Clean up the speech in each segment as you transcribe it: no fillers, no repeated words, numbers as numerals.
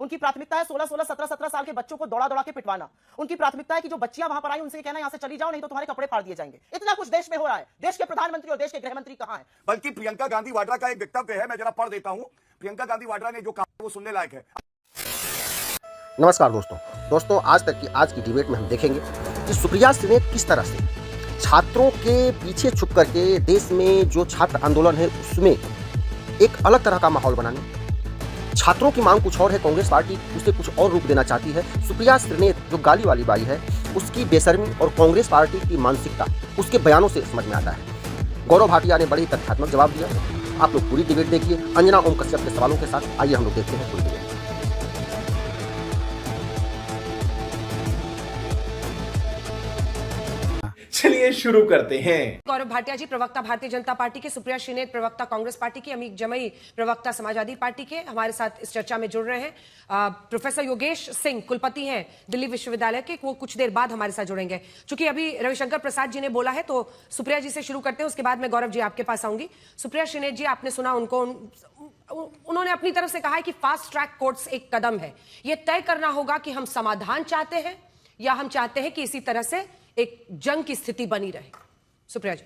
उनकी प्राथमिकता है 16-16, 17-17 साल के बच्चों को दौड़ा दौड़ा के पिटवाना। उनकी प्राथमिकता है कि जो बच्चियां वहां पर आई उनसे कहना यहां से चली जाओ नहीं तो तुम्हारे कपड़े फाड़ दिए जाएंगे। इतना कुछ देश में हो रहा है। देश के प्रधानमंत्री और देश के गृह मंत्री कहां हैं? बल्कि प्रियंका गांधी वाड्रा का एक वक्तव्य है, मैं जरा पढ़ देता हूं। प्रियंका गांधी वाड्रा ने जो कहा वो सुनने लायक है। नमस्कार दोस्तों आज की डिबेट में हम देखेंगे कि सुप्रिया सुले किस तरह से छात्रों के पीछे छुप करके देश में जो छात्र आंदोलन है उसमें एक अलग तरह का माहौल बनाने, छात्रों की मांग कुछ और है, कांग्रेस पार्टी उसे कुछ और रूप देना चाहती है। सुप्रिया सुले जो गाली वाली बाई है उसकी बेशर्मी और कांग्रेस पार्टी की मानसिकता उसके बयानों से समझ में आता है। गौरव भाटिया ने बड़ी तथ्यात्मक जवाब दिया। आप लोग पूरी डिबेट देखिए अंजना ओम कश्यप के सवालों के साथ। आइए हम लोग देखते हैं पूरी डिबेट। चलिए शुरू करते हैं। गौरव भाटिया जी प्रवक्ता भारतीय जनता पार्टी के, सुप्रिया सुले प्रवक्ता कांग्रेस पार्टी की, अमीक जमई प्रवक्ता समाजवादी पार्टी के हमारे साथ इस चर्चा में जुड़ रहे हैं। प्रोफेसर योगेश सिंह कुलपति हैं दिल्ली विश्वविद्यालय के, वो कुछ देर बाद हमारे साथ जुड़ेंगे। चूंकि अभी रविशंकर प्रसाद जी ने बोला है तो सुप्रिया जी से शुरू करते हैं, उसके बाद मैं गौरव जी आपके पास आऊंगी। सुप्रिया सुले जी, आपने सुना उनको, उन्होंने अपनी तरफ से कहा है कि फास्ट ट्रैक कोर्ट्स एक कदम है। यह तय करना होगा कि हम समाधान चाहते हैं या हम चाहते हैं कि इसी तरह से एक जंग की स्थिति बनी रहे। सुप्रिया जी,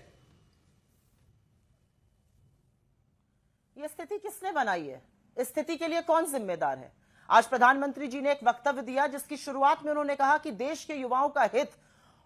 ये स्थिति किसने बनाई है? इस स्थिति के लिए कौन जिम्मेदार है? आज प्रधानमंत्री जी ने एक वक्तव्य दिया जिसकी शुरुआत में उन्होंने कहा कि देश के युवाओं का हित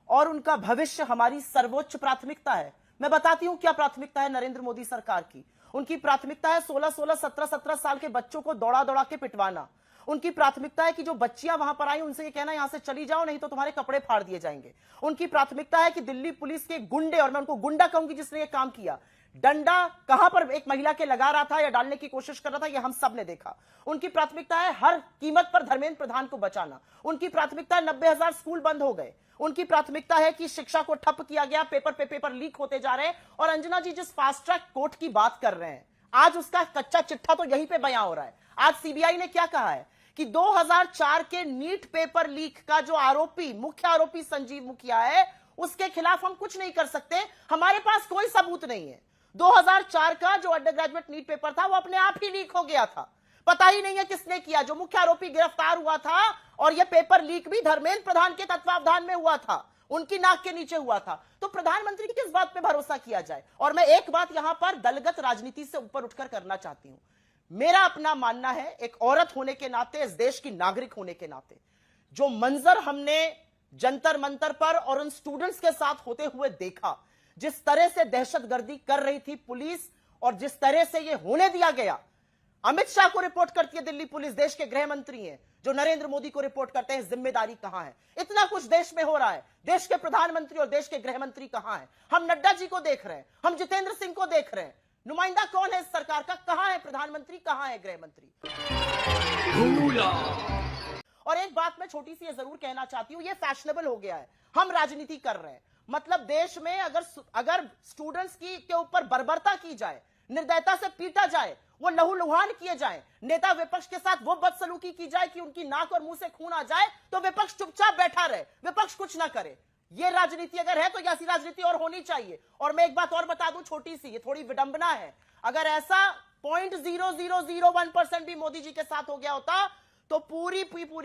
और उनका भविष्य हमारी सर्वोच्च प्राथमिकता है। मैं बताती हूं क्या प्राथमिकता है नरेंद्र मोदी सरकार की। उनकी प्राथमिकता है 16-16, 17-17 साल के बच्चों को दौड़ा दौड़ा के पिटवाना। उनकी प्राथमिकता है कि जो बच्चियां वहां पर आई उनसे ये कहना यहां से चली जाओ नहीं तो तुम्हारे कपड़े फाड़ दिए जाएंगे। उनकी प्राथमिकता है कि दिल्ली पुलिस के गुंडे, और मैं उनको गुंडा कहूंगी जिसने ये काम किया, डंडा कहां पर एक महिला के लगा रहा था या डालने की कोशिश कर रहा था, यह हम सब ने देखा। उनकी प्राथमिकता है हर कीमत पर धर्मेंद्र प्रधान को बचाना। उनकी प्राथमिकता है 90,000 स्कूल बंद हो गए। उनकी प्राथमिकता है कि शिक्षा को ठप किया गया, पेपर पे पेपर लीक होते जा रहे हैं। और अंजना जी जिस फास्ट ट्रैक कोर्ट की बात कर रहे हैं, आज उसका कच्चा चिट्ठा तो यहीं पे बयां हो रहा है। आज सीबीआई ने क्या कहा है कि 2004 के नीट पेपर लीक का जो आरोपी, मुख्य आरोपी संजीव मुखिया है, उसके खिलाफ हम कुछ नहीं कर सकते, हमारे पास कोई सबूत नहीं है। 2004 का जो अंडर ग्रेजुएट नीट पेपर था वो अपने आप ही लीक हो गया था, पता ही नहीं है किसने किया। जो मुख्य आरोपी गिरफ्तार हुआ था और यह पेपर लीक भी धर्मेंद्र प्रधान के तत्वावधान में हुआ था, उनकी नाक के नीचे हुआ था। तो प्रधानमंत्री की किस बात पे भरोसा किया जाए? और मैं एक बात यहां पर दलगत राजनीति से ऊपर उठकर करना चाहती हूं। मेरा अपना मानना है, एक औरत होने के नाते, इस देश की नागरिक होने के नाते, जो मंजर हमने जंतर मंतर पर और उन स्टूडेंट्स के साथ होते हुए देखा, जिस तरह से दहशतगर्दी कर रही थी पुलिस और जिस तरह से यह होने दिया गया। अमित शाह को रिपोर्ट करती है दिल्ली पुलिस, देश के गृह मंत्री हैं, जो नरेंद्र मोदी को रिपोर्ट करते हैं। जिम्मेदारी कहां है? इतना कुछ देश में हो रहा है, देश के प्रधानमंत्री और देश के गृह मंत्री कहां है? हम नड्डा जी को देख रहे हैं, हम जितेंद्र सिंह को देख रहे हैं। नुमाइंदा कौन है इस सरकार का? कहां है प्रधानमंत्री, कहां है गृह मंत्री? और एक बात मैं छोटी सी जरूर कहना चाहती हूं, ये फैशनेबल हो गया है, हम राजनीति कर रहे हैं। मतलब देश में अगर स्टूडेंट्स के ऊपर बर्बरता की जाए, निर्दयता से पीटा जाए, वो लहूलुहान किए जाए, नेता विपक्ष के साथ वो बदसलूकी की जाए कि उनकी नाक और मुंह से खून आ जाए, तो विपक्ष चुपचाप बैठा रहे, विपक्ष कुछ ना करे। ये राजनीति अगर है तो ऐसी राजनीति और होनी चाहिए। और मैं एक बात और बता दूं छोटी सी, ये थोड़ी विडंबना है, अगर ऐसा 0.0001% भी मोदी जी के साथ हो गया होता तो पूरी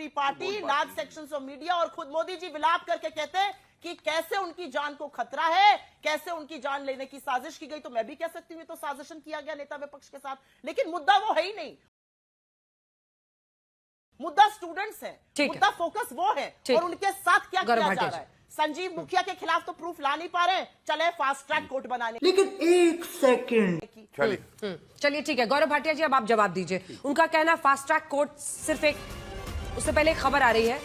party, large sections of media और खुद मोदी जी विलाप करके कहते कि कैसे उनकी जान को खतरा है, कैसे उनकी जान लेने की साजिश की गई। तो मैं भी कह सकती हूं तो साजिशन किया गया नेता विपक्ष के साथ, लेकिन मुद्दा वो है ही नहीं। मुद्दा स्टूडेंट्स है, मुद्दा फोकस वो है और उनके साथ क्या किया जा रहा है। संजीव मुखिया के खिलाफ तो प्रूफ ला नहीं पा रहे, चले फास्ट ट्रैक कोर्ट बनाने। लेकिन एक सेकंड, चलिए ठीक है गौरव भाटिया जी, अब आप जवाब दीजिए। उनका कहना फास्ट ट्रैक कोर्ट सिर्फ एक, उससे पहले एक खबर आ रही है,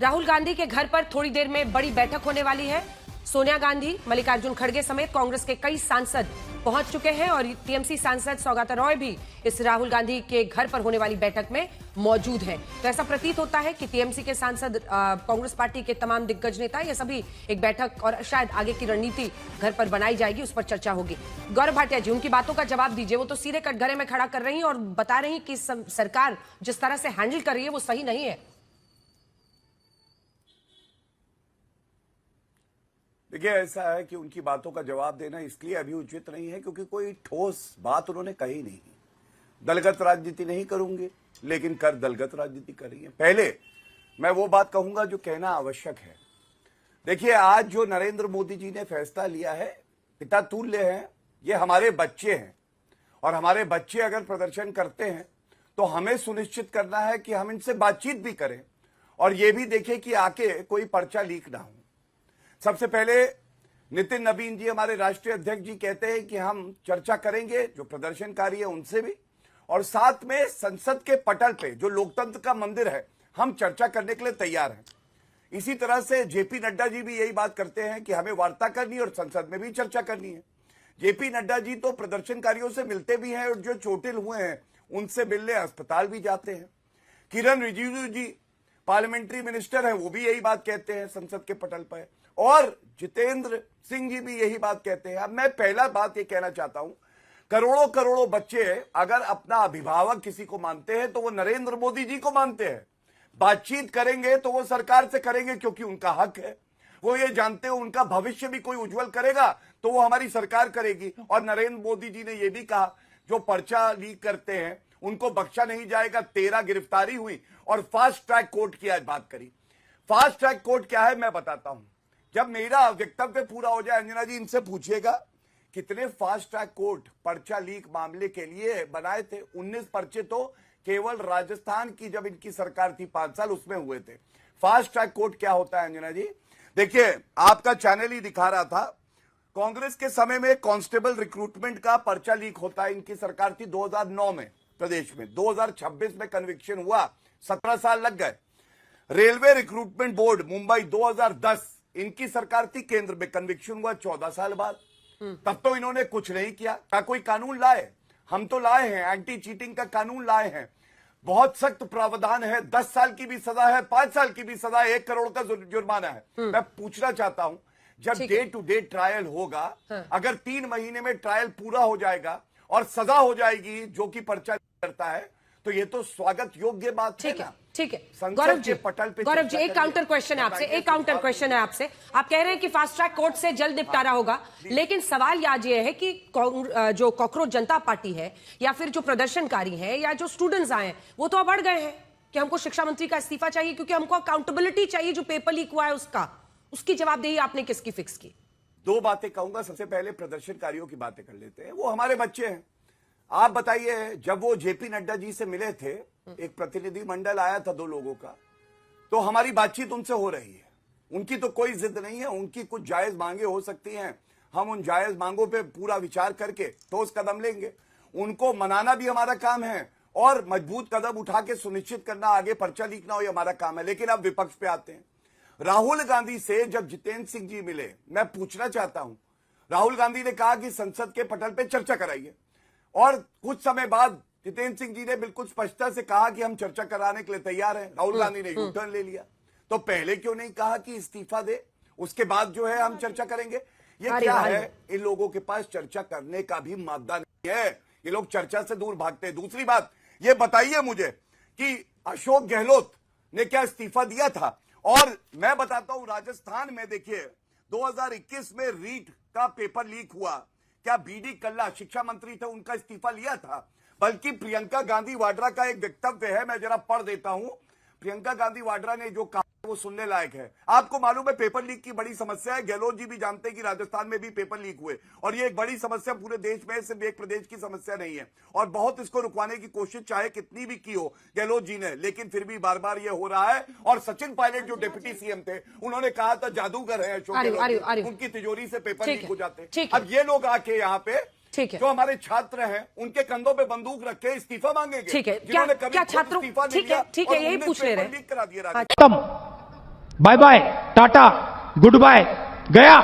राहुल गांधी के घर पर थोड़ी देर में बड़ी बैठक होने वाली है। सोनिया गांधी, मल्लिकार्जुन खड़गे समेत कांग्रेस के कई सांसद पहुंच चुके हैं और टीएमसी सांसद सौगता रॉय भी इस राहुल गांधी के घर पर होने वाली बैठक में मौजूद हैं। तो ऐसा प्रतीत होता है कि टीएमसी के सांसद, कांग्रेस पार्टी के तमाम दिग्गज नेता, ये सभी एक बैठक और शायद आगे की रणनीति घर पर बनाई जाएगी, उस पर चर्चा होगी। गौरव भाटिया जी, उनकी बातों का जवाब दीजिए। वो तो सीधे कटघरे में खड़ा कर रही हैं और बता रही कि सरकार जिस तरह से हैंडल कर रही है वो सही नहीं है। देखिए, ऐसा है कि उनकी बातों का जवाब देना इसलिए अभी उचित नहीं है क्योंकि कोई ठोस बात उन्होंने कही नहीं। दलगत राजनीति नहीं करूंगे, लेकिन कर दलगत राजनीति करेंगे। पहले मैं वो बात कहूंगा जो कहना आवश्यक है। देखिए, आज जो नरेंद्र मोदी जी ने फैसला लिया है, पिता तुल्य हैं, ये हमारे बच्चे हैं, और हमारे बच्चे अगर प्रदर्शन करते हैं तो हमें सुनिश्चित करना है कि हम इनसे बातचीत भी करें और ये भी देखें कि आके कोई पर्चा लीक ना हो। सबसे पहले नितिन नवीन जी, हमारे राष्ट्रीय अध्यक्ष जी, कहते हैं कि हम चर्चा करेंगे जो प्रदर्शनकारी है उनसे भी, और साथ में संसद के पटल पे जो लोकतंत्र का मंदिर है, हम चर्चा करने के लिए तैयार हैं। इसी तरह से जेपी नड्डा जी भी यही बात करते हैं कि हमें वार्ता करनी है और संसद में भी चर्चा करनी है। जेपी नड्डा जी तो प्रदर्शनकारियों से मिलते भी हैं और जो चोटिल हुए हैं उनसे मिलने अस्पताल भी जाते हैं। किरण रिजिजू जी पार्लियामेंट्री मिनिस्टर हैं, वो भी यही बात कहते हैं संसद के पटल पर, और जितेंद्र सिंह जी भी यही बात कहते हैं। अब मैं पहला बात ये कहना चाहता हूं, करोड़ों करोड़ों बच्चे अगर अपना अभिभावक किसी को मानते हैं तो वो नरेंद्र मोदी जी को मानते हैं। बातचीत करेंगे तो वो सरकार से करेंगे क्योंकि उनका हक है। वो ये जानते हो उनका भविष्य भी कोई उज्जवल करेगा तो वो हमारी सरकार करेगी। और नरेंद्र मोदी जी ने ये भी कहा जो पर्चा लीक करते हैं उनको बख्शा नहीं जाएगा। 13 गिरफ्तारी हुई और फास्ट ट्रैक कोर्ट की आज बात करी। फास्ट ट्रैक कोर्ट क्या है मैं बताता हूं, जब मेरा वक्तव्य पूरा हो जाए अंजना जी इनसे पूछिएगा कितने फास्ट ट्रैक कोर्ट पर्चा लीक मामले के लिए बनाए थे। 19 पर्चे तो केवल राजस्थान की जब इनकी सरकार थी 5 साल उसमें हुए थे। फास्ट ट्रैक कोर्ट क्या होता है अंजना जी? देखिए, आपका चैनल ही दिखा रहा था, कांग्रेस के समय में कांस्टेबल रिक्रूटमेंट का पर्चा लीक होता है। इनकी सरकार थी 2009 में प्रदेश में, 2026 में कन्विक्शन हुआ, 17 साल लग गए। रेलवे रिक्रूटमेंट बोर्ड मुंबई 2010 इनकी सरकार थी, केंद्र में कन्विक्शन हुआ 14 साल बाद। तब तो इन्होंने कुछ नहीं किया। क्या कोई कानून लाए? हम तो लाए हैं, एंटी चीटिंग का कानून लाए हैं, बहुत सख्त प्रावधान है, 10 साल की भी सजा है, 5 साल की भी सजा है, 1 करोड़ का जुर्माना है। मैं पूछना चाहता हूं, जब डे टू डे ट्रायल होगा, अगर 3 महीने में ट्रायल पूरा हो जाएगा और सजा हो जाएगी जो कि पर्चा करता है, तो ये तो स्वागत योग्य बात है ना। ठीक है संसद गौरव के जी, पटल पे गौरव जी चर्चा एक काउंटर क्वेश्चन है आपसे, एक काउंटर क्वेश्चन है आपसे। आप कह रहे हैं कि फास्ट ट्रैक कोर्ट से जल्द निपटारा होगा, लेकिन सवाल आज ये है कि जो कॉकरोच जनता पार्टी है या फिर जो प्रदर्शनकारी हैं या जो स्टूडेंट्स आए हैं वो तो अब अड़ गए हैं कि हमको शिक्षा मंत्री का इस्तीफा चाहिए क्योंकि हमको अकाउंटेबिलिटी चाहिए। जो पेपर लीक हुआ है उसकी जवाबदेही आपने किसकी फिक्स की? 2 बातें कहूंगा। सबसे पहले प्रदर्शनकारियों की बातें कर लेते हैं, वो हमारे बच्चे हैं। आप बताइए, जब वो जेपी नड्डा जी से मिले थे, एक प्रतिनिधि मंडल आया था 2 लोगों का, तो हमारी बातचीत उनसे हो रही है। उनकी तो कोई जिद नहीं है, उनकी कुछ जायज मांगे हो सकती हैं, हम उन जायज मांगों पे पूरा विचार करके ठोस कदम लेंगे। उनको मनाना भी हमारा काम है और मजबूत कदम उठा के सुनिश्चित करना आगे पर्चा लीक ना हो, ये हमारा काम है। लेकिन अब विपक्ष पे आते हैं। राहुल गांधी से जब जितेंद्र सिंह जी मिले, मैं पूछना चाहता हूं, राहुल गांधी ने कहा कि संसद के पटल पे चर्चा कराइए, और कुछ समय बाद जितेंद्र सिंह जी ने बिल्कुल स्पष्टता से कहा कि हम चर्चा कराने के लिए तैयार हैं। राहुल गांधी ने यू टर्न ले लिया। तो पहले क्यों नहीं कहा कि इस्तीफा दे, उसके बाद जो है हम चर्चा करेंगे? ये क्या है? इन लोगों के पास चर्चा करने का भी मादा नहीं है, ये लोग चर्चा से दूर भागते हैं। दूसरी बात, ये बताइए मुझे कि अशोक गहलोत ने क्या इस्तीफा दिया था? और मैं बताता हूं, राजस्थान में देखिए 2021 में रीट का पेपर लीक हुआ, क्या बीडी कल्ला शिक्षा मंत्री थे, उनका इस्तीफा लिया था? बल्कि प्रियंका गांधी वाड्रा का एक वक्तव्य है, मैं जरा पढ़ देता हूं। प्रियंका गांधी वाड्रा ने जो कहा वो सुनने लायक है। आपको मालूम है पेपर लीक की बड़ी समस्या है, गहलोत जी भी जानते हैं कि राजस्थान में भी पेपर लीक हुए, और ये एक बड़ी समस्या पूरे देश में, सिर्फ एक प्रदेश की समस्या नहीं है। और बहुत इसको रुकवाने की कोशिश चाहे कितनी भी की हो गहलोत जी ने, लेकिन फिर भी बार बार ये हो रहा है। और सचिन पायलट जो डिप्टी सीएम थे, उन्होंने कहा था जादूगर है अशोक गहलोत, उनकी तिजोरी से पेपर लीक हो जाते। अब ये लोग आके यहाँ पे जो हमारे छात्र हैं उनके कंधों पे बंदूक रख के इस्तीफा मांगेंगे। ठीक है, जिन्होंने कभी क्या छात्रों, इस्तीफा नहीं ठीक है, दिया और यही पूछ ले रहे हैं। लीक करा दिया। Bye bye, tata, goodbye, गया।